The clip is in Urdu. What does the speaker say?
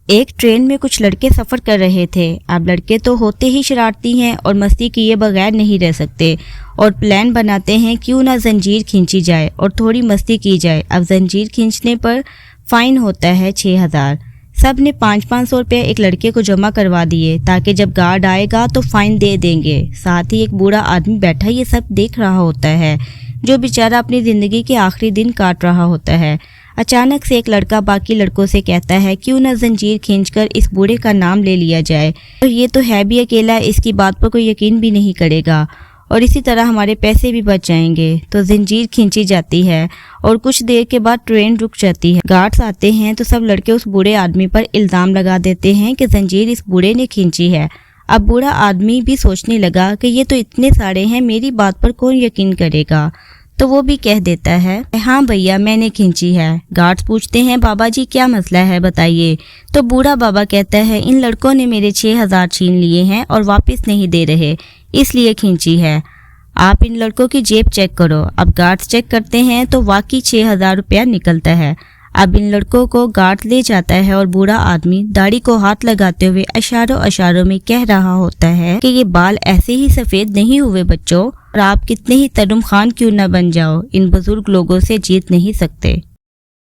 ایک ٹرین میں کچھ لڑکے سفر کر رہے تھے۔ اب لڑکے تو ہوتے ہی شرارتی ہیں اور مستی کیے بغیر نہیں رہ سکتے اور پلان بناتے ہیں کیوں نہ زنجیر کھینچی جائے اور تھوڑی مستی کی جائے۔ اب زنجیر کھینچنے پر فائن ہوتا ہے 6000۔ سب نے 500 روپے ایک لڑکے کو جمع کروا دیے تاکہ جب گارڈ آئے گا تو فائن دے دیں گے۔ ساتھ ہی ایک بوڑھا آدمی بیٹھا یہ سب دیکھ رہا ہوتا ہے جو بیچارہ اپنی زندگی کے آخری دن کاٹ رہا ہوتا ہے۔ اچانک سے ایک لڑکا باقی لڑکوں سے کہتا ہے کیوں نہ زنجیر کھینچ کر اس بوڑھے کا نام لے لیا جائے، اور یہ تو ہے بھی اکیلا، اس کی بات پر کوئی یقین بھی نہیں کرے گا اور اسی طرح ہمارے پیسے بھی بچ جائیں گے۔ تو زنجیر کھینچی جاتی ہے اور کچھ دیر کے بعد ٹرین رک جاتی ہے۔ گارڈز آتے ہیں تو سب لڑکے اس بوڑھے آدمی پر الزام لگا دیتے ہیں کہ زنجیر اس بوڑھے نے کھینچی ہے۔ اب بوڑھا آدمی بھی سوچنے لگا کہ یہ تو اتنے سارے ہیں، میری بات پر کون یقین کرے گا، تو وہ بھی کہہ دیتا ہے ہاں بھیا میں نے کھینچی ہے۔ گارڈز پوچھتے ہیں بابا جی کیا مسئلہ ہے بتائیے۔ تو بوڑھا بابا کہتا ہے ان لڑکوں نے میرے 6000 چھین لیے ہیں اور واپس نہیں دے رہے، اس لیے کھینچی ہے۔ آپ ان لڑکوں کی جیب چیک کرو۔ اب گارڈز چیک کرتے ہیں تو واقعی 6000 روپیہ نکلتا ہے۔ اب ان لڑکوں کو گارڈ لے جاتا ہے اور بوڑھا آدمی داڑھی کو ہاتھ لگاتے ہوئے اشاروں میں کہہ رہا ہوتا ہے کہ یہ بال ایسے ہی سفید نہیں ہوئے بچوں، اور آپ کتنے ہی ترم خان کیوں نہ بن جاؤ، ان بزرگ لوگوں سے جیت نہیں سکتے۔